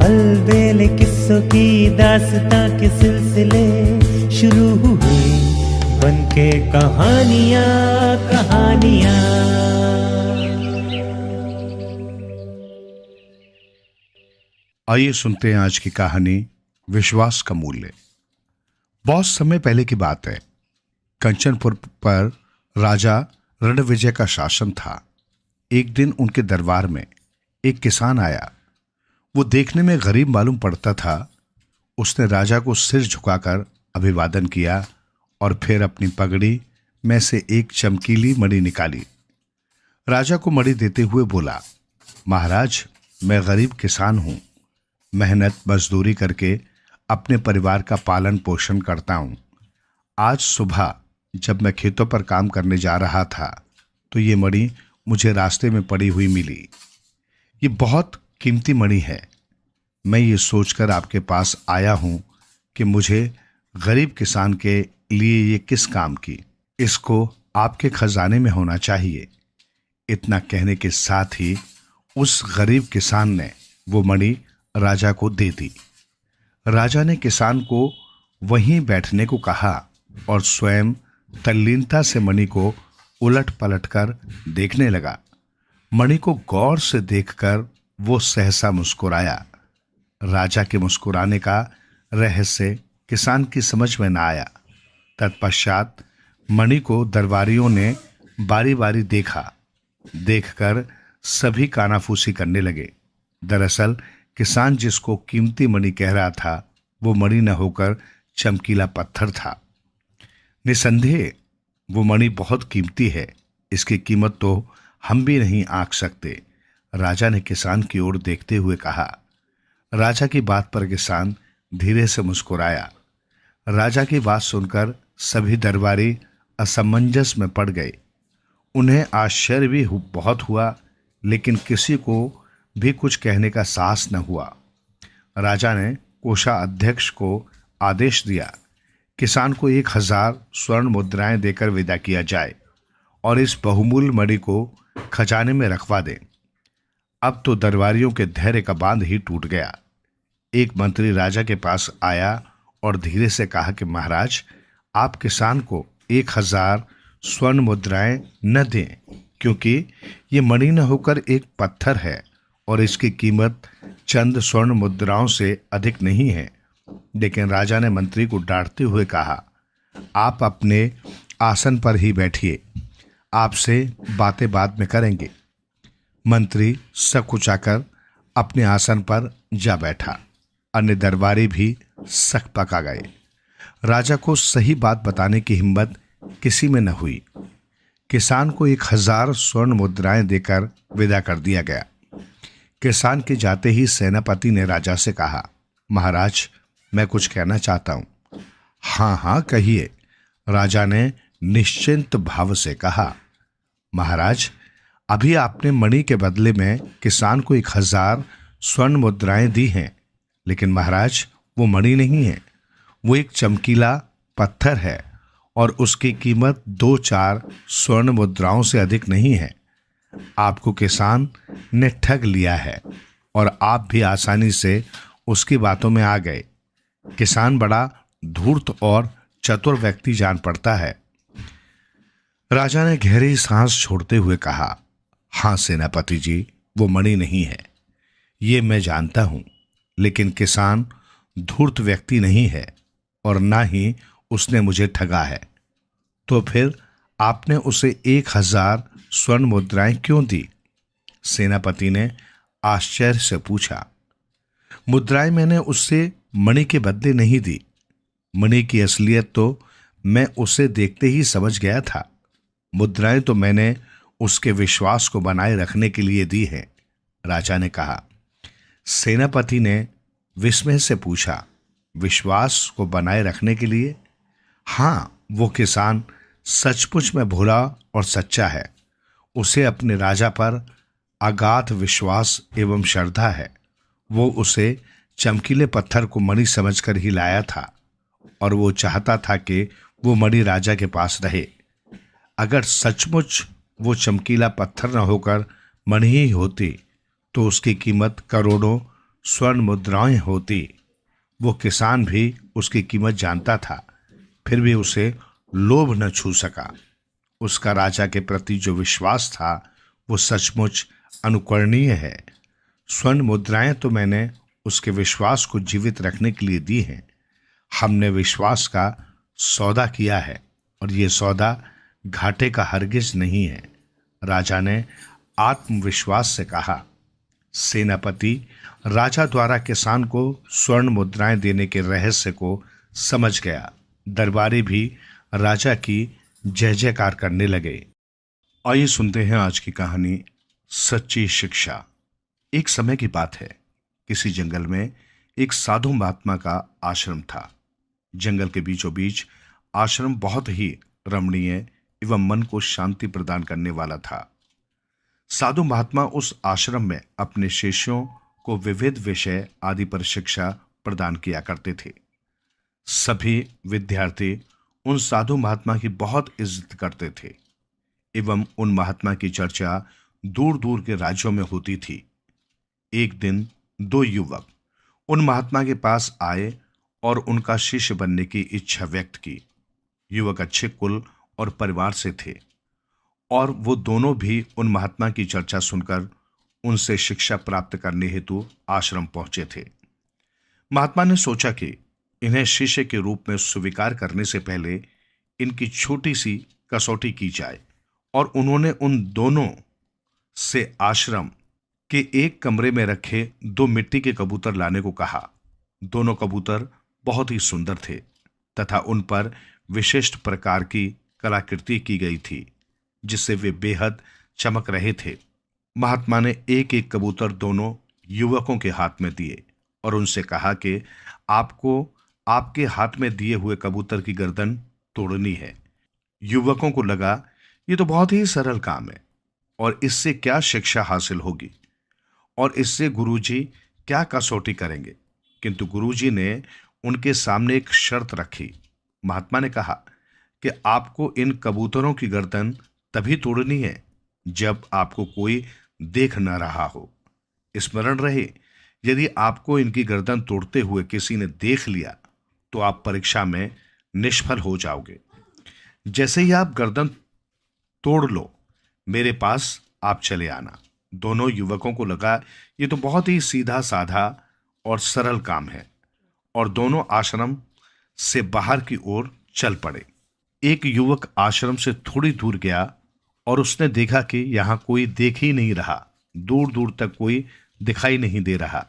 अलबेले किस्सों की दास्तां के सिलसिले शुरू हुए, बनके कहानियां कहानियां। आइए सुनते हैं आज की कहानी, विश्वास का मूल्य। बहुत समय पहले की बात है। कंचनपुर पर राजा रणविजय का शासन था। एक दिन उनके दरबार में एक किसान आया। वो देखने में गरीब मालूम पड़ता था। उसने राजा को सिर झुकाकर अभिवादन किया और फिर अपनी पगड़ी में से एक चमकीली मणि निकाली। राजा को मणि देते हुए बोला, महाराज, मैं गरीब किसान हूं। मेहनत मजदूरी करके अपने परिवार का पालन पोषण करता हूं। आज सुबह जब मैं खेतों पर काम करने जा रहा था तो ये मणि मुझे रास्ते में पड़ी हुई मिली। ये बहुत कीमती मणि है। मैं ये सोचकर आपके पास आया हूं कि मुझे गरीब किसान के लिए ये किस काम की, इसको आपके खजाने में होना चाहिए। इतना कहने के साथ ही उस गरीब किसान ने वो मणि राजा को दे दी। राजा ने किसान को वहीं बैठने को कहा और स्वयं तल्लीनता से मणि को उलट पलट कर देखने लगा। मणि को गौर से देखकर वो सहसा मुस्कुराया। राजा के मुस्कुराने का रहस्य किसान की समझ में न आया। तत्पश्चात मणि को दरबारियों ने बारी बारी देखा। देखकर सभी कानाफूसी करने लगे। दरअसल किसान जिसको कीमती मणि कह रहा था वो मणि न होकर चमकीला पत्थर था। निसंदेह वो मणि बहुत कीमती है। इसकी कीमत तो हम भी नहीं आंक सकते। राजा ने किसान की ओर देखते हुए कहा। राजा की बात पर किसान धीरे से मुस्कुराया। राजा की बात सुनकर सभी दरबारी असमंजस में पड़ गए। उन्हें आश्चर्य भी बहुत हुआ, लेकिन किसी को भी कुछ कहने का साहस न हुआ। राजा ने कोषाध्यक्ष को आदेश दिया, किसान को 1000 स्वर्ण मुद्राएं देकर विदा किया जाए और इस बहुमूल्य मणि को खजाने में रखवा दें। अब तो दरबारियों के धैर्य का बांध ही टूट गया। एक मंत्री राजा के पास आया और धीरे से कहा कि महाराज, आप किसान को 1000 स्वर्ण मुद्राएं न दें, क्योंकि ये मणि न होकर एक पत्थर है और इसकी कीमत चंद स्वर्ण मुद्राओं से अधिक नहीं है। लेकिन राजा ने मंत्री को डांटते हुए कहा, आप अपने आसन पर ही बैठिए, आपसे बातें बाद में करेंगे। मंत्री सकुचाकर अपने आसन पर जा बैठा। अन्य दरबारी भी सकपका गए। राजा को सही बात बताने की हिम्मत किसी में न हुई। किसान को 1000 स्वर्ण मुद्राएं देकर विदा कर दिया गया। किसान के जाते ही सेनापति ने राजा से कहा, महाराज, मैं कुछ कहना चाहता हूं। हाँ हाँ कहिए, राजा ने निश्चिंत भाव से कहा। महाराज, अभी आपने मणि के बदले में किसान को 1000 स्वर्ण मुद्राएं दी हैं, लेकिन महाराज वो मणि नहीं है, वो एक चमकीला पत्थर है और उसकी कीमत 2-4 स्वर्ण मुद्राओं से अधिक नहीं है। आपको किसान ने ठग लिया है और आप भी आसानी से उसकी बातों में आ गए। किसान बड़ा धूर्त और चतुर व्यक्ति जान पड़ता है। राजा ने गहरी सांस छोड़ते हुए कहा, हाँ सेनापति जी, वो मणि नहीं है, ये मैं जानता हूं, लेकिन किसान धूर्त व्यक्ति नहीं है और ना ही उसने मुझे ठगा है। तो फिर आपने उसे 1000 स्वर्ण मुद्राएं क्यों दी? सेनापति ने आश्चर्य से पूछा। मुद्राएं मैंने उससे मणि के बदले नहीं दी। मणि की असलियत तो मैं उसे देखते ही समझ गया था। मुद्राएं तो मैंने उसके विश्वास को बनाए रखने के लिए दी है, राजा ने कहा। सेनापति ने विस्मय से पूछा, विश्वास को बनाए रखने के लिए? हाँ, वो किसान सचमुच में भोला और सच्चा है। उसे अपने राजा पर अगाध विश्वास एवं श्रद्धा है। वो उसे चमकीले पत्थर को मणि समझकर ही लाया था और वो चाहता था कि वो मणि राजा के पास रहे। अगर सचमुच वो चमकीला पत्थर न होकर मणि ही होती तो उसकी कीमत करोड़ों स्वर्ण मुद्राएं होती, वो किसान भी उसकी कीमत जानता था, फिर भी उसे लोभ न छू सका। उसका राजा के प्रति जो विश्वास था वो सचमुच अनुकरणीय है। स्वर्ण मुद्राएं तो मैंने उसके विश्वास को जीवित रखने के लिए दी हैं। हमने विश्वास का सौदा किया है और ये सौदा घाटे का हरगिज नहीं है। राजा ने आत्मविश्वास से कहा। सेनापति राजा द्वारा किसान को स्वर्ण मुद्राएं देने के रहस्य को समझ गया। दरबारी भी राजा की जय जयकार करने लगे। आइए सुनते हैं आज की कहानी, सच्ची शिक्षा। एक समय की बात है, किसी जंगल में एक साधु महात्मा का आश्रम था। जंगल के बीचों बीच आश्रम बहुत ही रमणीय एवं मन को शांति प्रदान करने वाला था। साधु महात्मा उस आश्रम में अपने शिष्यों को विविध विषय आदि पर शिक्षा प्रदान किया करते थे। सभी विद्यार्थी उन साधु महात्मा की बहुत इज्जत करते थे एवं उन महात्मा की चर्चा दूर दूर के राज्यों में होती थी। एक दिन दो युवक उन महात्मा के पास आए और उनका शिष्य बनने की इच्छा व्यक्त की। युवक अच्छे कुल और परिवार से थे और वो दोनों भी उन महात्मा की चर्चा सुनकर उनसे शिक्षा प्राप्त करने हेतु आश्रम पहुंचे थे। महात्मा ने सोचा कि इन्हें शिष्य के रूप में स्वीकार करने से पहले इनकी छोटी सी कसौटी की जाए, और उन्होंने उन दोनों से आश्रम के एक कमरे में रखे दो मिट्टी के कबूतर लाने को कहा। दोनों कबूतर बहुत ही सुंदर थे तथा उन पर विशिष्ट प्रकार की कलाकृति की गई थी, जिससे वे बेहद चमक रहे थे। महात्मा ने एक एक कबूतर दोनों युवकों के हाथ में दिए और उनसे कहा कि आपको आपके हाथ में दिए हुए कबूतर की गर्दन तोड़नी है। युवकों को लगा ये तो बहुत ही सरल काम है और इससे क्या शिक्षा हासिल होगी और इससे गुरुजी क्या कसौटी करेंगे, किंतु गुरुजी ने उनके सामने एक शर्त रखी। महात्मा ने कहा कि आपको इन कबूतरों की गर्दन तभी तोड़नी है जब आपको कोई देख न रहा हो। स्मरण रहे, यदि आपको इनकी गर्दन तोड़ते हुए किसी ने देख लिया तो आप परीक्षा में निष्फल हो जाओगे। जैसे ही आप गर्दन तोड़ लो, मेरे पास आप चले आना। दोनों युवकों को लगा ये तो बहुत ही सीधा साधा और सरल काम है और दोनों आश्रम से बाहर की ओर चल पड़े। एक युवक आश्रम से थोड़ी दूर गया और उसने देखा कि यहां कोई देख ही नहीं रहा, दूर दूर तक कोई दिखाई नहीं दे रहा,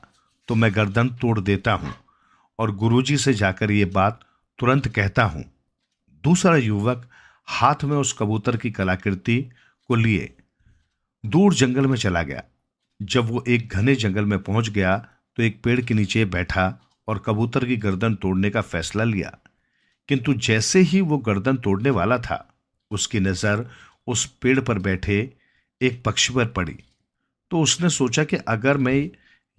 तो मैं गर्दन तोड़ देता हूं और गुरुजी से जाकर ये बात तुरंत कहता हूं। दूसरा युवक हाथ में उस कबूतर की कलाकृति को लिए दूर जंगल में चला गया। जब वो एक घने जंगल में पहुंच गया तो एक पेड़ के नीचे बैठा और कबूतर की गर्दन तोड़ने का फैसला लिया। किंतु जैसे ही वो गर्दन तोड़ने वाला था, उसकी नजर उस पेड़ पर बैठे एक पक्षी पर पड़ी। तो उसने सोचा कि अगर मैं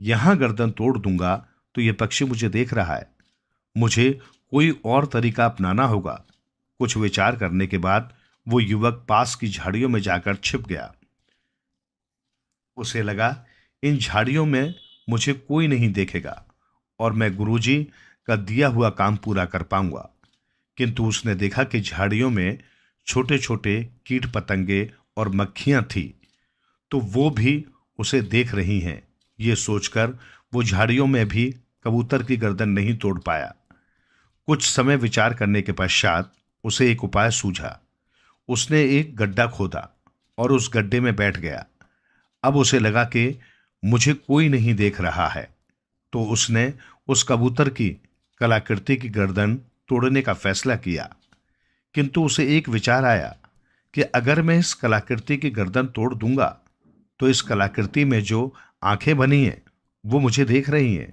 यहां गर्दन तोड़ दूंगा तो यह पक्षी मुझे देख रहा है, मुझे कोई और तरीका अपनाना होगा। कुछ विचार करने के बाद वो युवक पास की झाड़ियों में जाकर छिप गया। उसे लगा इन झाड़ियों में मुझे कोई नहीं देखेगा और मैं गुरुजी का दिया हुआ काम पूरा कर पाऊंगा। किंतु उसने देखा कि झाड़ियों में छोटे छोटे कीट पतंगे और मक्खियां थी, तो वो भी उसे देख रही हैं। ये सोचकर वो झाड़ियों में भी कबूतर की गर्दन नहीं तोड़ पाया। कुछ समय विचार करने के पश्चात उसे एक उपाय सूझा। उसने एक गड्ढा खोदा और उस गड्ढे में बैठ गया। अब उसे लगा कि मुझे कोई नहीं देख रहा है, तो उसने उस कबूतर की कलाकृति की गर्दन तोड़ने का फैसला किया। किंतु उसे एक विचार आया कि अगर मैं इस कलाकृति की गर्दन तोड़ दूंगा तो इस कलाकृति में जो आंखें बनी हैं वो मुझे देख रही हैं,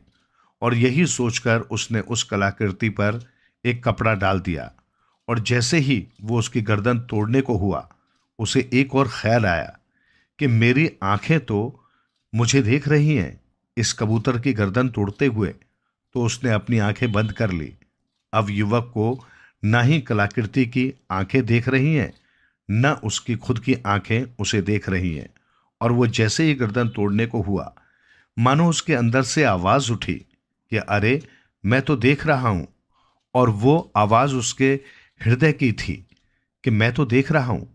और यही सोचकर उसने उस कलाकृति पर एक कपड़ा डाल दिया। और जैसे ही वो उसकी गर्दन तोड़ने को हुआ, उसे एक और ख्याल आया कि मेरी आंखें तो मुझे देख रही हैं इस कबूतर की गर्दन तोड़ते हुए, तो उसने अपनी आंखें बंद कर ली। अब युवक को न ही कलाकृति की आंखें देख रही हैं, न उसकी खुद की आंखें उसे देख रही हैं, और वो जैसे ही गर्दन तोड़ने को हुआ, मानो उसके अंदर से आवाज उठी कि अरे, मैं तो देख रहा हूं। और वो आवाज उसके हृदय की थी कि मैं तो देख रहा हूं।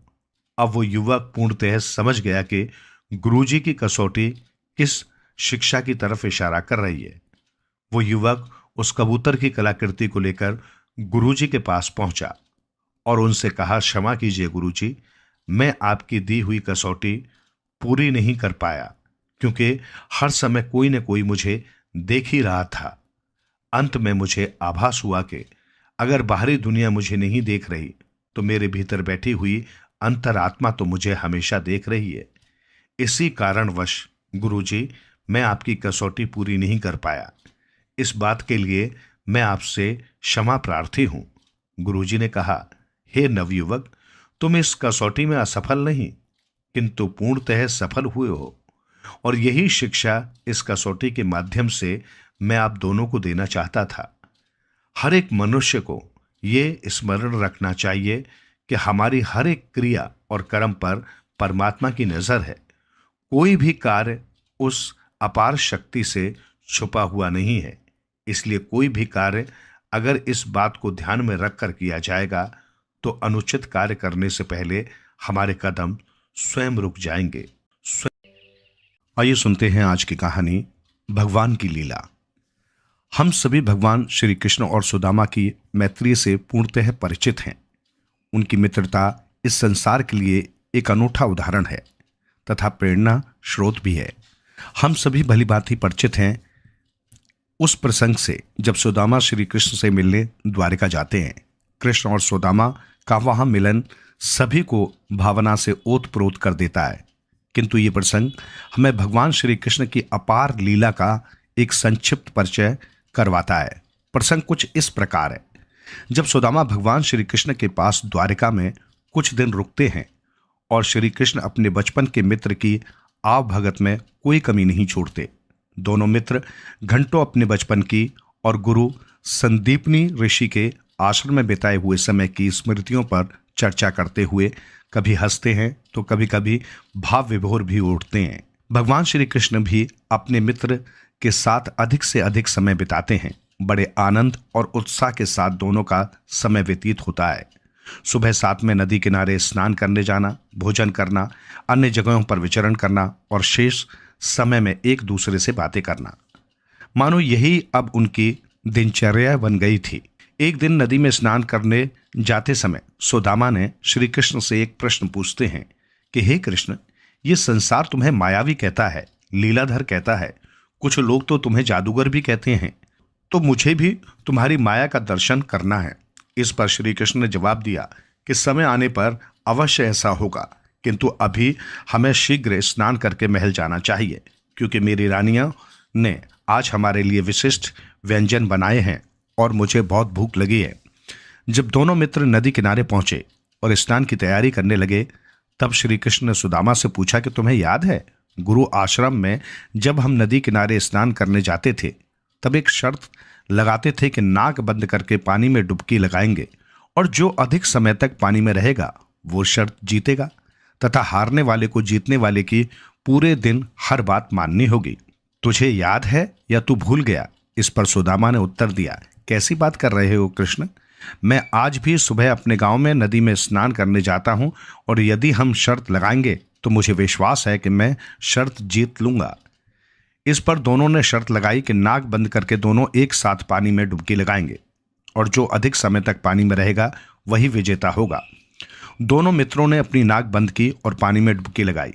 अब वो युवक पूर्णतः समझ गया कि गुरुजी की कसौटी किस शिक्षा की तरफ इशारा कर रही है। वो युवक उस कबूतर की कलाकृति को लेकर गुरुजी के पास पहुंचा और उनसे कहा, क्षमा कीजिए गुरुजी, मैं आपकी दी हुई कसौटी पूरी नहीं कर पाया, क्योंकि हर समय कोई न कोई मुझे देख ही रहा था। अंत में मुझे आभास हुआ कि अगर बाहरी दुनिया मुझे नहीं देख रही तो मेरे भीतर बैठी हुई अंतरात्मा तो मुझे हमेशा देख रही है। इसी कारणवश गुरुजी, मैं आपकी कसौटी पूरी नहीं कर पाया। इस बात के लिए मैं आपसे क्षमा प्रार्थी हूं। गुरुजी ने कहा, हे नवयुवक, तुम इस कसौटी में असफल नहीं किंतु पूर्णतः सफल हुए हो। और यही शिक्षा इस कसौटी के माध्यम से मैं आप दोनों को देना चाहता था। हर एक मनुष्य को ये स्मरण रखना चाहिए कि हमारी हर एक क्रिया और कर्म पर परमात्मा की नजर है। कोई भी कार्य उस अपार शक्ति से छुपा हुआ नहीं है। इसलिए कोई भी कार्य अगर इस बात को ध्यान में रखकर किया जाएगा तो अनुचित कार्य करने से पहले हमारे कदम स्वयं रुक जाएंगे। आइए सुनते हैं आज की कहानी, भगवान की लीला। हम सभी भगवान श्री कृष्ण और सुदामा की मैत्री से पूर्णतः परिचित हैं। उनकी मित्रता इस संसार के लिए एक अनूठा उदाहरण है तथा प्रेरणा स्रोत भी है। हम सभी भली भांति परिचित हैं उस प्रसंग से जब सुदामा श्री कृष्ण से मिलने द्वारिका जाते हैं। कृष्ण और सुदामा का वहां मिलन सभी को भावना से ओतप्रोत कर देता है, किंतु ये प्रसंग हमें भगवान श्री कृष्ण की अपार लीला का एक संक्षिप्त परिचय करवाता है। प्रसंग कुछ इस प्रकार है। जब सुदामा भगवान श्री कृष्ण के पास द्वारिका में कुछ दिन रुकते हैं और श्री कृष्ण अपने बचपन के मित्र की आवभगत में कोई कमी नहीं छोड़ते। दोनों मित्र घंटों अपने बचपन की और गुरु संदीपनी ऋषि के आश्रम में बिताए हुए समय की स्मृतियों पर चर्चा करते हुए कभी हंसते हैं तो कभी कभी भाव विभोर भी उठते हैं। भगवान श्री कृष्ण भी अपने मित्र के साथ अधिक से अधिक समय बिताते हैं। बड़े आनंद और उत्साह के साथ दोनों का समय व्यतीत होता है। सुबह साथ में नदी किनारे स्नान करने जाना, भोजन करना, अन्य जगहों पर विचरण करना और शेष समय में एक दूसरे से बातें करना, मानो यही अब उनकी दिनचर्या बन गई थी। एक दिन नदी में स्नान करने जाते समय सुदामा ने श्री कृष्ण से एक प्रश्न पूछते हैं कि हे कृष्ण, ये संसार तुम्हें मायावी कहता है, लीलाधर कहता है, कुछ लोग तो तुम्हें जादूगर भी कहते हैं, तो मुझे भी तुम्हारी माया का दर्शन करना है। इस पर श्री कृष्ण ने जवाब दिया कि समय आने पर अवश्य ऐसा होगा, किंतु अभी हमें शीघ्र स्नान करके महल जाना चाहिए, क्योंकि मेरी रानियों ने आज हमारे लिए विशिष्ट व्यंजन बनाए हैं और मुझे बहुत भूख लगी है। जब दोनों मित्र नदी किनारे पहुंचे और स्नान की तैयारी करने लगे, तब श्री कृष्ण ने सुदामा से पूछा कि तुम्हें याद है, गुरु आश्रम में जब हम नदी किनारे स्नान करने जाते थे तब एक शर्त लगाते थे कि नाक बंद करके पानी में डुबकी लगाएंगे और जो अधिक समय तक पानी में रहेगा वो शर्त जीतेगा तथा हारने वाले को जीतने वाले की पूरे दिन हर बात माननी होगी। तुझे याद है या तू भूल गया? इस पर सुदामा ने उत्तर दिया, कैसी बात कर रहे हो कृष्ण, मैं आज भी सुबह अपने गांव में नदी में स्नान करने जाता हूं और यदि हम शर्त लगाएंगे तो मुझे विश्वास है कि मैं शर्त जीत लूंगा। इस पर दोनों ने शर्त लगाई कि नाक बंद करके दोनों एक साथ पानी में डुबकी लगाएंगे और जो अधिक समय तक पानी में रहेगा वही विजेता होगा। दोनों मित्रों ने अपनी नाक बंद की और पानी में डुबकी लगाई।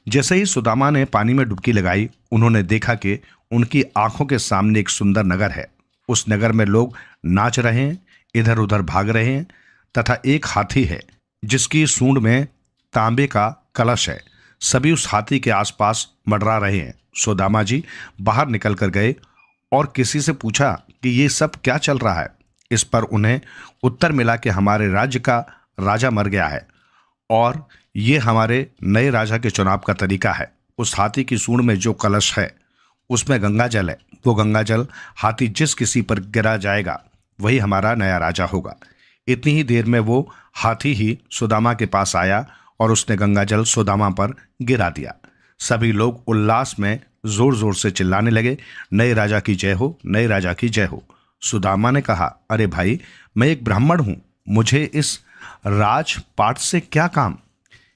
जैसे ही सुदामा ने पानी में डुबकी लगाई, उन्होंने देखा कि उनकी आंखों के सामने एक सुंदर नगर है। उस नगर में लोग नाच रहे हैं, इधर उधर भाग रहे हैं तथा एक हाथी है जिसकी सूंड में तांबे का कलश है। सभी उस हाथी के आसपास मंडरा रहे हैं। सुदामा जी बाहर निकल कर गए और किसी से पूछा कि ये सब क्या चल रहा है। इस पर उन्हें उत्तर मिला कि हमारे राज्य का राजा मर गया है और ये हमारे नए राजा के चुनाव का तरीका है। उस हाथी की सूंड में जो कलश है उसमें गंगा जल है। वो गंगा जल हाथी जिस किसी पर गिरा जाएगा वही हमारा नया राजा होगा। इतनी ही देर में वो हाथी ही सुदामा के पास आया और उसने गंगा जल सुदामा पर गिरा दिया। सभी लोग उल्लास में जोर जोर से चिल्लाने लगे, नए राजा की जय हो, नए राजा की जय हो। सुदामा ने कहा, अरे भाई, मैं एक ब्राह्मण हूं, मुझे इस राजपाट से क्या काम।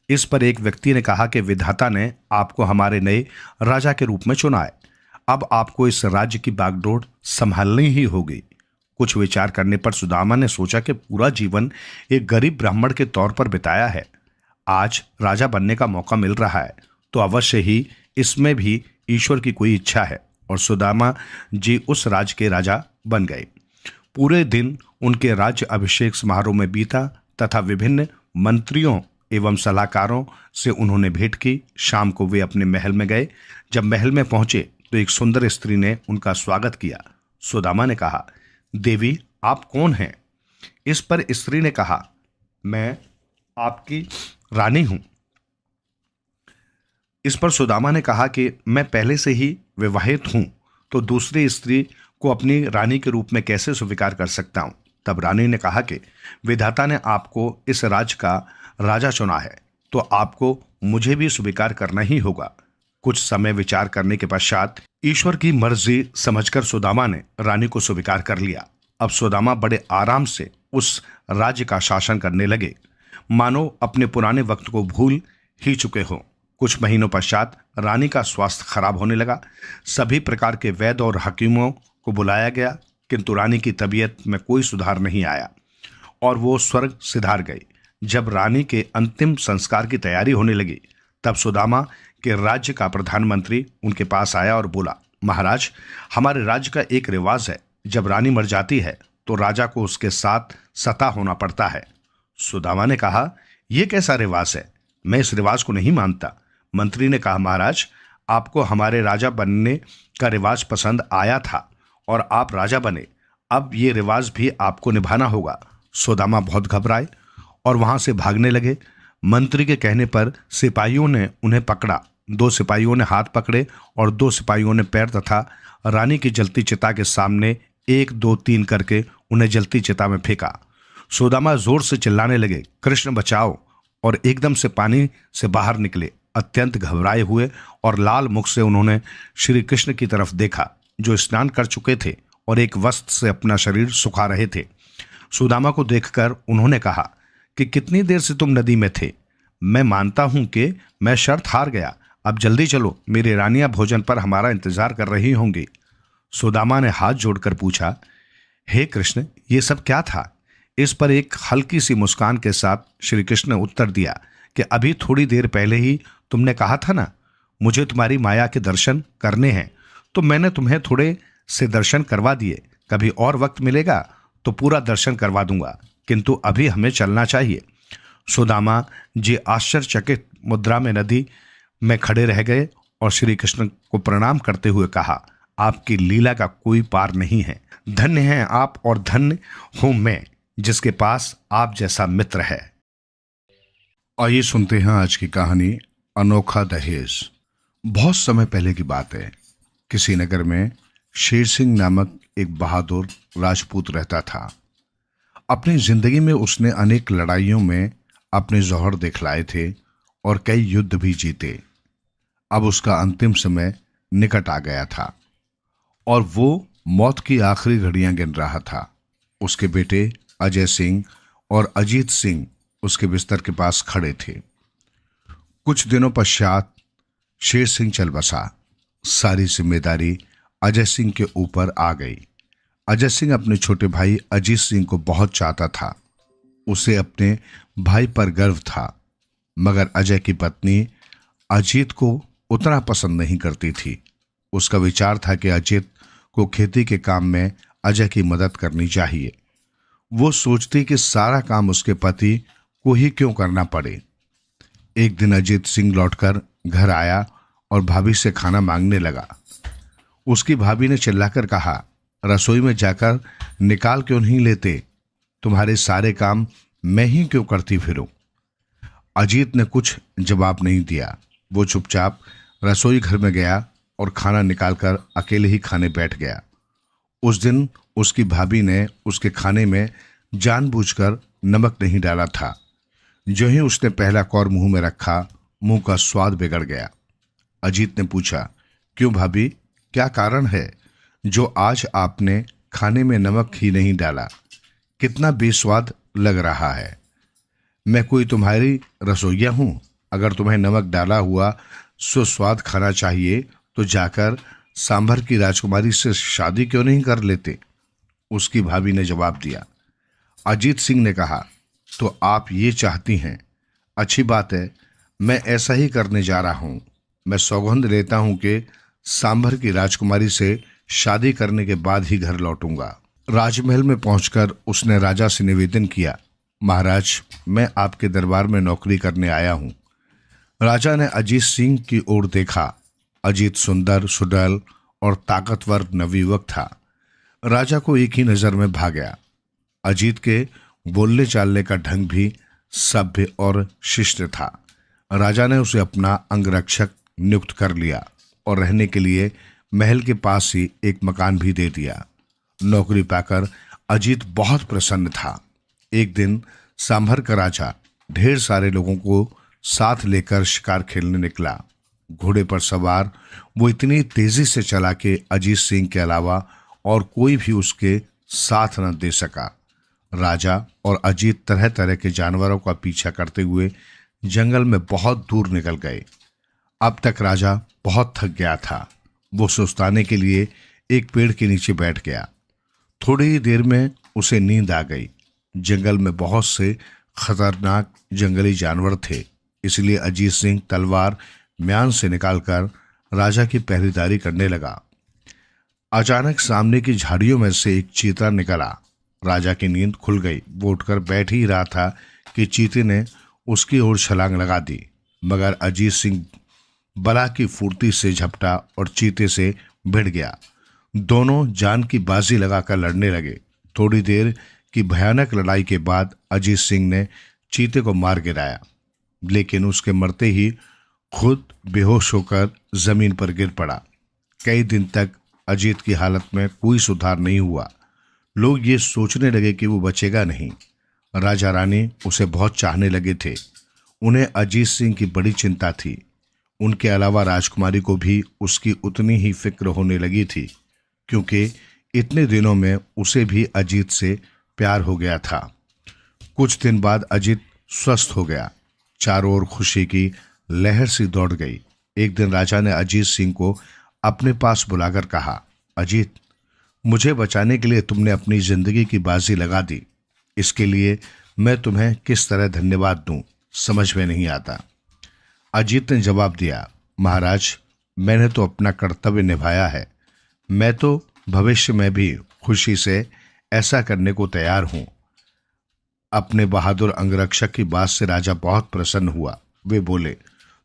इस पर एक व्यक्ति ने कहा कि विधाता ने आपको हमारे नए राजा के रूप में चुना है, अब आपको इस राज्य की बागडोर संभालनी ही होगी। कुछ विचार करने पर सुदामा ने सोचा कि पूरा जीवन एक गरीब ब्राह्मण के तौर पर बिताया है, आज राजा बनने का मौका मिल रहा है तो अवश्य ही इसमें भी ईश्वर की कोई इच्छा है। और सुदामा जी उस राज्य के राजा बन गए। पूरे दिन उनके राज्य अभिषेक समारोह में बीता तथा विभिन्न मंत्रियों एवं सलाहकारों से उन्होंने भेंट की। शाम को वे अपने महल में गए। जब महल में पहुंचे तो एक सुंदर स्त्री ने उनका स्वागत किया। सुदामा ने कहा, देवी, आप कौन हैं? इस पर स्त्री ने कहा, मैं आपकी रानी हूं। इस पर सुदामा ने कहा कि मैं पहले से ही विवाहित हूं, तो दूसरी स्त्री को अपनी रानी के रूप में कैसे स्वीकार कर सकता हूं। तब रानी ने कहा कि विधाता ने आपको इस राज्य का राजा चुना है तो आपको मुझे भी स्वीकार करना ही होगा। कुछ समय विचार करने के पश्चात ईश्वर की मर्जी समझकर सुदामा ने रानी को स्वीकार कर लिया। अब सुदामा बड़े आराम से उस राज्य का शासन करने लगे, मानो अपने पुराने वक्त को भूल ही चुके हों। कुछ महीनों पश्चात रानी का स्वास्थ्य खराब होने लगा। सभी प्रकार के वैद्य और हकीमों को बुलाया गया, किंतु रानी की तबीयत में कोई सुधार नहीं आया और वो स्वर्ग सिधार गई। जब रानी के अंतिम संस्कार की तैयारी होने लगी तब सुदामा के राज्य का प्रधानमंत्री उनके पास आया और बोला, महाराज, हमारे राज्य का एक रिवाज है, जब रानी मर जाती है तो राजा को उसके साथ सता होना पड़ता है। सुदामा ने कहा, यह कैसा रिवाज है? मैं इस रिवाज को नहीं मानता। मंत्री ने कहा, महाराज, आपको हमारे राजा बनने का रिवाज पसंद आया था और आप राजा बने, अब ये रिवाज भी आपको निभाना होगा। सुदामा बहुत घबराए और वहां से भागने लगे। मंत्री के कहने पर सिपाहियों ने उन्हें पकड़ा। 2 सिपाहियों ने हाथ पकड़े और 2 सिपाहियों ने पैर तथा रानी की जलती चिता के सामने 1, 2, 3 करके उन्हें जलती चिता में फेंका। सुदामा जोर से चिल्लाने लगे, कृष्ण बचाओ, और एकदम से पानी से बाहर निकले। अत्यंत घबराए हुए और लाल मुख से उन्होंने श्री कृष्ण की तरफ देखा, जो स्नान कर चुके थे और एक वस्त्र से अपना शरीर सुखा रहे थे। सुदामा को देखकर उन्होंने कहा कि कितनी देर से तुम नदी में थे? मैं मानता हूं कि मैं शर्त हार गया, अब जल्दी चलो, मेरी रानियां भोजन पर हमारा इंतजार कर रही होंगी। सुदामा ने हाथ जोड़कर पूछा, हे कृष्ण, ये सब क्या था? इस पर एक हल्की सी मुस्कान के साथ श्री कृष्ण ने उत्तर दिया कि अभी थोड़ी देर पहले ही तुमने कहा था ना, मुझे तुम्हारी माया के दर्शन करने हैं, तो मैंने तुम्हें थोड़े से दर्शन करवा दिए। कभी और वक्त मिलेगा तो पूरा दर्शन करवा दूंगा, किंतु अभी हमें चलना चाहिए। सुदामा जी आश्चर्यचकित मुद्रा में नदी में खड़े रह गए और श्री कृष्ण को प्रणाम करते हुए कहा, आपकी लीला का कोई पार नहीं है। धन्य हैं आप और धन्य हूं मैं, जिसके पास आप जैसा मित्र है। आइए सुनते हैं आज की कहानी, अनोखा दहेज। बहुत समय पहले की बात है। किसी नगर में शेर सिंह नामक एक बहादुर राजपूत रहता था। अपनी जिंदगी में उसने अनेक लड़ाइयों में अपने जौहर दिखलाए थे और कई युद्ध भी जीते। अब उसका अंतिम समय निकट आ गया था और वो मौत की आखिरी घड़ियां गिन रहा था। उसके बेटे अजय सिंह और अजीत सिंह उसके बिस्तर के पास खड़े थे। कुछ दिनों पश्चात शेर सिंह चल बसा। सारी जिम्मेदारी अजय सिंह के ऊपर आ गई। अजय सिंह अपने छोटे भाई अजीत सिंह को बहुत चाहता था। उसे अपने भाई पर गर्व था, मगर अजय की पत्नी अजीत को उतना पसंद नहीं करती थी। उसका विचार था कि अजीत को खेती के काम में अजय की मदद करनी चाहिए। वो सोचती कि सारा काम उसके पति को ही क्यों करना पड़े। एक दिन अजीत सिंह लौटकर घर आया और भाभी से खाना मांगने लगा। उसकी भाभी ने चिल्लाकर कहा, रसोई में जाकर निकाल क्यों नहीं लेते? तुम्हारे सारे काम मैं ही क्यों करती फिरूं? अजीत ने कुछ जवाब नहीं दिया। वो चुपचाप रसोई घर में गया और खाना निकालकर अकेले ही खाने बैठ गया। उस दिन उसकी भाभी ने उसके खाने में जानबूझकर नमक नहीं डाला था। जो ही उसने पहला कौर मुंह में रखा, मुंह का स्वाद बिगड़ गया। अजीत ने पूछा। क्यों भाभी, क्या कारण है जो आज आपने खाने में नमक ही नहीं डाला? कितना बेस्वाद लग रहा है। मैं कोई तुम्हारी रसोइया हूं? अगर तुम्हें नमक डाला हुआ सुस्वाद खाना चाहिए तो जाकर सांभर की राजकुमारी से शादी क्यों नहीं कर लेते? उसकी भाभी ने जवाब दिया। अजीत सिंह ने कहा, तो आप ये चाहती हैं? अच्छी बात है, मैं ऐसा ही करने जा रहा हूं। मैं सौगंध लेता हूं कि सांभर की राजकुमारी से शादी करने के बाद ही घर लौटूंगा। राजमहल में पहुंचकर उसने राजा से निवेदन किया, महाराज, मैं आपके दरबार में नौकरी करने आया हूं। राजा ने अजीत सिंह की ओर देखा। अजीत सुंदर, सुडौल और ताकतवर नवयुवक था। राजा को एक ही नजर में भा गया। अजीत के बोलने चालने का ढंग भी सभ्य और शिष्ट था। राजा ने उसे अपना अंगरक्षक नियुक्त कर लिया और रहने के लिए महल के पास ही एक मकान भी दे दिया। नौकरी पाकर अजीत बहुत प्रसन्न था। एक दिन सांभर का राजा ढेर सारे लोगों को साथ लेकर शिकार खेलने निकला। घोड़े पर सवार वो इतनी तेजी से चला कि अजीत सिंह के अलावा और कोई भी उसके साथ न दे सका। राजा और अजीत तरह तरह के जानवरों का पीछा करते हुए जंगल में बहुत दूर निकल गए। अब तक राजा बहुत थक गया था। वो सुस्ताने के लिए एक पेड़ के नीचे बैठ गया। थोड़ी ही देर में उसे नींद आ गई। जंगल में बहुत से खतरनाक जंगली जानवर थे, इसलिए अजीत सिंह तलवार म्यान से निकालकर राजा की पहरेदारी करने लगा। अचानक सामने की झाड़ियों में से एक चीता निकला। राजा की नींद खुल गई। वो उठकर बैठ ही रहा था कि चीते ने उसकी ओर छलांग लगा दी, मगर अजीत सिंह बला की फुर्ती से झपटा और चीते से भिड़ गया। दोनों जान की बाजी लगाकर लड़ने लगे। थोड़ी देर की भयानक लड़ाई के बाद अजीत सिंह ने चीते को मार गिराया, लेकिन उसके मरते ही खुद बेहोश होकर जमीन पर गिर पड़ा। कई दिन तक अजीत की हालत में कोई सुधार नहीं हुआ। लोग ये सोचने लगे कि वो बचेगा नहीं। राजा रानी उसे बहुत चाहने लगे थे। उन्हें अजीत सिंह की बड़ी चिंता थी। उनके अलावा राजकुमारी को भी उसकी उतनी ही फिक्र होने लगी थी, क्योंकि इतने दिनों में उसे भी अजीत से प्यार हो गया था। कुछ दिन बाद अजीत स्वस्थ हो गया। चारों ओर खुशी की लहर सी दौड़ गई। एक दिन राजा ने अजीत सिंह को अपने पास बुलाकर कहा, अजीत, मुझे बचाने के लिए तुमने अपनी जिंदगी की बाजी लगा दी। इसके लिए मैं तुम्हें किस तरह धन्यवाद दूं, समझ में नहीं आता। अजीत ने जवाब दिया, महाराज, मैंने तो अपना कर्तव्य निभाया है। मैं तो भविष्य में भी खुशी से ऐसा करने को तैयार हूं। अपने बहादुर अंगरक्षक की बात से राजा बहुत प्रसन्न हुआ। वे बोले,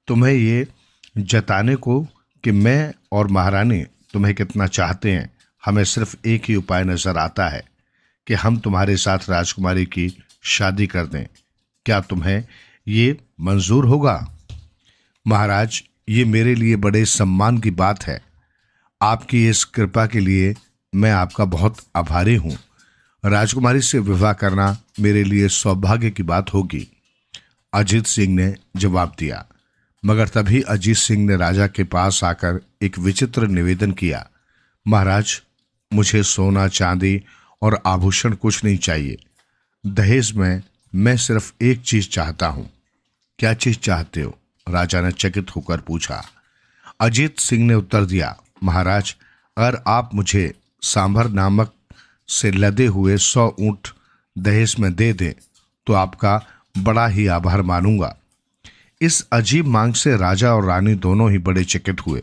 तुम्हें ये जताने को कि मैं और महारानी तुम्हें कितना चाहते हैं, हमें सिर्फ एक ही उपाय नजर आता है कि हम तुम्हारे साथ राजकुमारी की शादी कर दें। क्या तुम्हें ये मंजूर होगा? महाराज, ये मेरे लिए बड़े सम्मान की बात है। आपकी इस कृपा के लिए मैं आपका बहुत आभारी हूं। राजकुमारी से विवाह करना मेरे लिए सौभाग्य की बात होगी, अजीत सिंह ने जवाब दिया। मगर तभी अजीत सिंह ने राजा के पास आकर एक विचित्र निवेदन किया, महाराज, मुझे सोना, चांदी और आभूषण कुछ नहीं चाहिए। दहेज में मैं सिर्फ एक चीज चाहता हूं। क्या चीज चाहते हो? राजा ने चकित होकर पूछा। अजीत सिंह ने उत्तर दिया, महाराज, अगर आप मुझे सांभर नामक से लदे हुए 100 ऊंट दहेज में दे दें तो आपका बड़ा ही आभार मानूंगा। इस अजीब मांग से राजा और रानी दोनों ही बड़े चकित हुए,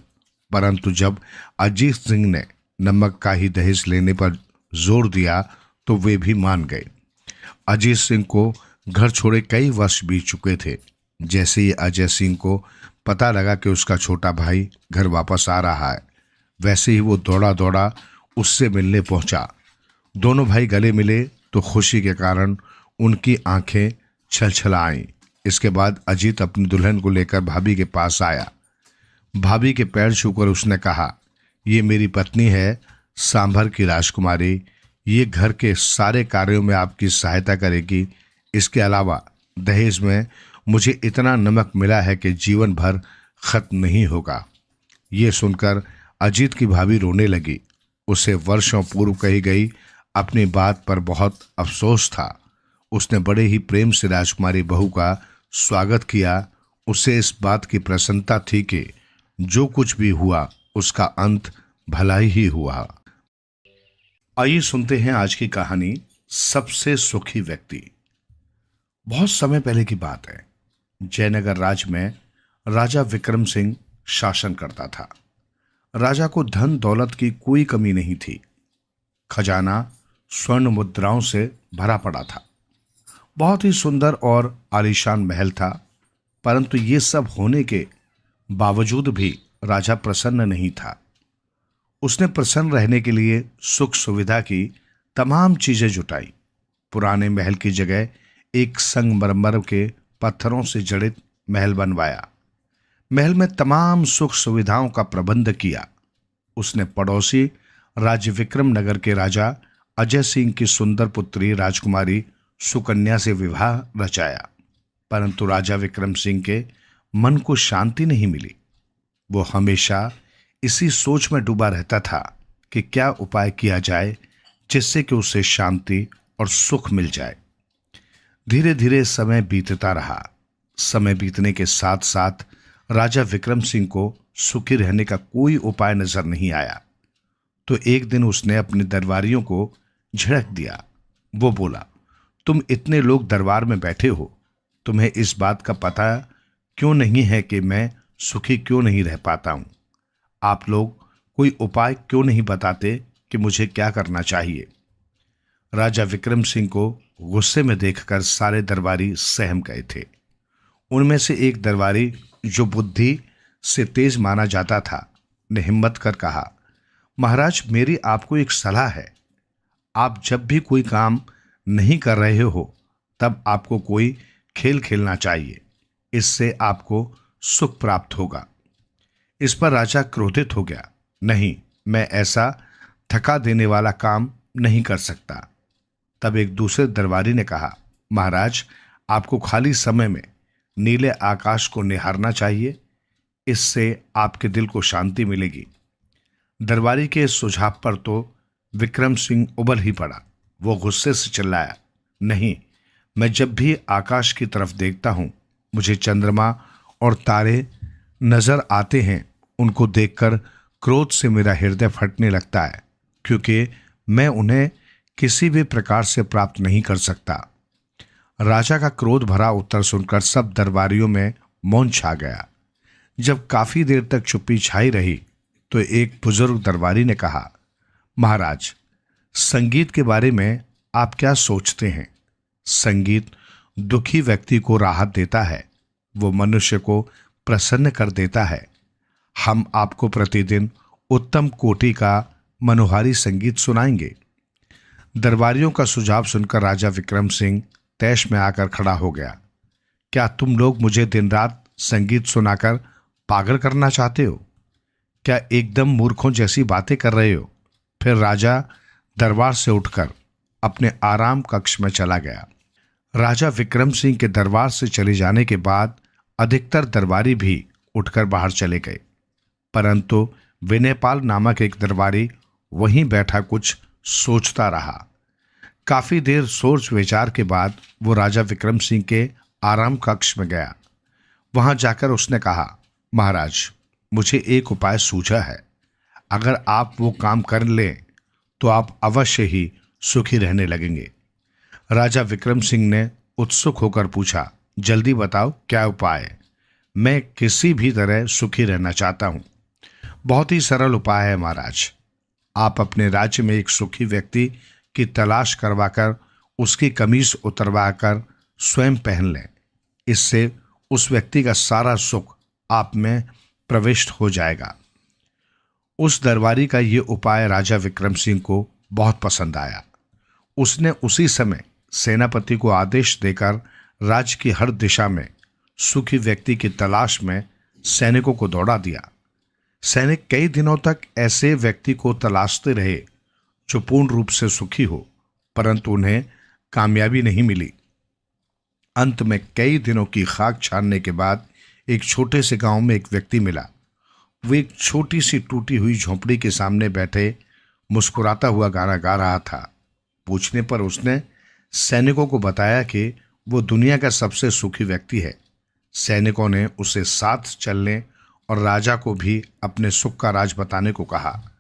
परंतु जब अजीत सिंह ने नमक का ही दहेज लेने पर जोर दिया तो वे भी मान गए। अजीत सिंह को घर छोड़े कई वर्ष बीत चुके थे। जैसे ही अजय सिंह को पता लगा कि उसका छोटा भाई घर वापस आ रहा है, वैसे ही वो दौड़ा दौड़ा उससे मिलने पहुंचा। दोनों भाई गले मिले तो खुशी के कारण उनकी आंखें छलछला आईं। इसके बाद अजीत अपनी दुल्हन को लेकर भाभी के पास आया। भाभी के पैर छूकर उसने कहा, ये मेरी पत्नी है, सांभर की राजकुमारी। ये घर के सारे कार्यों में आपकी सहायता करेगी। इसके अलावा दहेज में मुझे इतना नमक मिला है कि जीवन भर खत्म नहीं होगा। ये सुनकर अजीत की भाभी रोने लगी। उसे वर्षों पूर्व कही गई अपनी बात पर बहुत अफसोस था। उसने बड़े ही प्रेम से राजकुमारी बहू का स्वागत किया। उसे इस बात की प्रसन्नता थी कि जो कुछ भी हुआ उसका अंत भलाई ही हुआ। आइए सुनते हैं आज की कहानी, सबसे सुखी व्यक्ति। बहुत समय पहले की बात है। जयनगर राज्य में राजा विक्रम सिंह शासन करता था। राजा को धन दौलत की कोई कमी नहीं थी। खजाना स्वर्ण मुद्राओं से भरा पड़ा था। बहुत ही सुंदर और आलीशान महल था, परंतु ये सब होने के बावजूद भी राजा प्रसन्न नहीं था। उसने प्रसन्न रहने के लिए सुख सुविधा की तमाम चीजें जुटाई। पुराने महल की जगह एक संगमरमर के पत्थरों से जड़ित महल बनवाया। महल में तमाम सुख सुविधाओं का प्रबंध किया। उसने पड़ोसी राज्य विक्रम नगर के राजा अजय सिंह की सुंदर पुत्री राजकुमारी सुकन्या से विवाह रचाया, परंतु राजा विक्रम सिंह के मन को शांति नहीं मिली। वो हमेशा इसी सोच में डूबा रहता था कि क्या उपाय किया जाए जिससे कि उसे शांति और सुख मिल जाए। धीरे धीरे समय बीतता रहा। समय बीतने के साथ साथ राजा विक्रम सिंह को सुखी रहने का कोई उपाय नजर नहीं आया। तो एक दिन उसने अपने दरबारियों को झिड़क दिया। वो बोला, तुम इतने लोग दरबार में बैठे हो, तुम्हें इस बात का पता क्यों नहीं है कि मैं सुखी क्यों नहीं रह पाता हूं? आप लोग कोई उपाय क्यों नहीं बताते कि मुझे क्या करना चाहिए? राजा विक्रम सिंह को गुस्से में देखकर सारे दरबारी सहम गए थे। उनमें से एक दरबारी, जो बुद्धि से तेज माना जाता था, ने हिम्मत कर कहा, महाराज, मेरी आपको एक सलाह है। आप जब भी कोई काम नहीं कर रहे हो तब आपको कोई खेल खेलना चाहिए। इससे आपको सुख प्राप्त होगा। इस पर राजा क्रोधित हो गया। नहीं, मैं ऐसा थका देने वाला काम नहीं कर सकता। तब एक दूसरे दरबारी ने कहा, महाराज, आपको खाली समय में नीले आकाश को निहारना चाहिए। इससे आपके दिल को शांति मिलेगी। दरबारी के सुझाव पर तो विक्रम सिंह उबल ही पड़ा। वो गुस्से से चिल्लाया, नहीं, मैं जब भी आकाश की तरफ देखता हूं मुझे चंद्रमा और तारे नजर आते हैं। उनको देखकर क्रोध से मेरा हृदय फटने लगता है, क्योंकि मैं उन्हें किसी भी प्रकार से प्राप्त नहीं कर सकता। राजा का क्रोध भरा उत्तर सुनकर सब दरबारियों में मौन छा गया। जब काफी देर तक चुप्पी छाई रही तो एक बुजुर्ग दरबारी ने कहा, महाराज, संगीत के बारे में आप क्या सोचते हैं? संगीत दुखी व्यक्ति को राहत देता है। वो मनुष्य को प्रसन्न कर देता है। हम आपको प्रतिदिन उत्तम कोटि का मनोहारी संगीत सुनाएंगे। दरबारियों का सुझाव सुनकर राजा विक्रम सिंह तैश में आकर खड़ा हो गया। क्या तुम लोग मुझे दिन रात संगीत सुनाकर पागल करना चाहते हो? क्या एकदम मूर्खों जैसी बातें कर रहे हो? फिर राजा दरबार से उठकर अपने आराम कक्ष में चला गया। राजा विक्रम सिंह के दरबार से चले जाने के बाद अधिकतर दरबारी भी उठकर बाहर चले गए, परंतु विनयपाल नामक एक दरबारी वहीं बैठा कुछ सोचता रहा। काफी देर सोच विचार के बाद वो राजा विक्रम सिंह के आराम कक्ष में गया। वहां जाकर उसने कहा, महाराज, मुझे एक उपाय सूझा है। अगर आप वो काम कर लें तो आप अवश्य ही सुखी रहने लगेंगे। राजा विक्रम सिंह ने उत्सुक होकर पूछा, जल्दी बताओ, क्या उपाय है? मैं किसी भी तरह सुखी रहना चाहता हूं। बहुत ही सरल उपाय है महाराज। आप अपने राज्य में एक सुखी व्यक्ति की तलाश करवाकर उसकी कमीज उतरवाकर स्वयं पहन लें। इससे उस व्यक्ति का सारा सुख आप में प्रविष्ट हो जाएगा। उस दरबारी का ये उपाय राजा विक्रम सिंह को बहुत पसंद आया। उसने उसी समय सेनापति को आदेश देकर राज्य की हर दिशा में सुखी व्यक्ति की तलाश में सैनिकों को दौड़ा दिया। सैनिक कई दिनों तक ऐसे व्यक्ति को तलाशते रहे जो पूर्ण रूप से सुखी हो, परंतु उन्हें कामयाबी नहीं मिली। अंत में कई दिनों की खाक छानने के बाद एक छोटे से गांव में एक व्यक्ति मिला। वो एक छोटी सी टूटी हुई झोंपड़ी के सामने बैठे मुस्कुराता हुआ गाना गा रहा था। पूछने पर उसने सैनिकों को बताया कि वो दुनिया का सबसे सुखी व्यक्ति है। सैनिकों ने उसे साथ चलने और राजा को भी अपने सुख का राज बताने को कहा।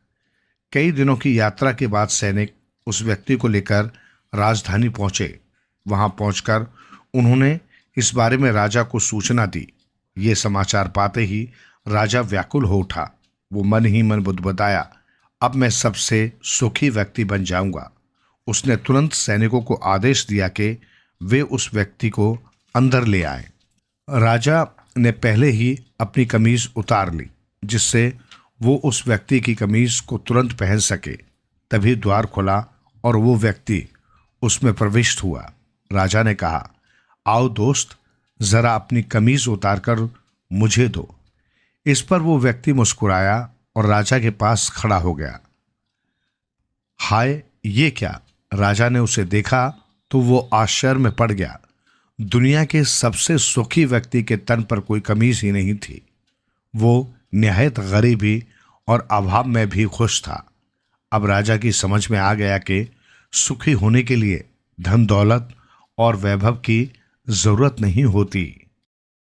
कई दिनों की यात्रा के बाद सैनिक उस व्यक्ति को लेकर राजधानी पहुंचे। वहां पहुंचकर उन्होंने इस बारे में राजा को सूचना दी। ये समाचार पाते ही राजा व्याकुल हो उठा। वो मन ही मन बुदबुदाया, अब मैं सबसे सुखी व्यक्ति बन जाऊंगा। उसने तुरंत सैनिकों को आदेश दिया कि वे उस व्यक्ति को अंदर ले आए। राजा ने पहले ही अपनी कमीज उतार ली, जिससे वो उस व्यक्ति की कमीज को तुरंत पहन सके। तभी द्वार खुला और वो व्यक्ति उसमें प्रविष्ट हुआ। राजा ने कहा, आओ दोस्त, जरा अपनी कमीज उतारकर मुझे दो। इस पर वो व्यक्ति मुस्कुराया और राजा के पास खड़ा हो गया। हाय, ये क्या? राजा ने उसे देखा तो वो आश्चर्य में पड़ गया। दुनिया के सबसे सुखी व्यक्ति के तन पर कोई कमीज ही नहीं थी। वो निहायत गरीबी और अभाव में भी खुश था। अब राजा की समझ में आ गया कि सुखी होने के लिए धन दौलत और वैभव की जरूरत नहीं होती।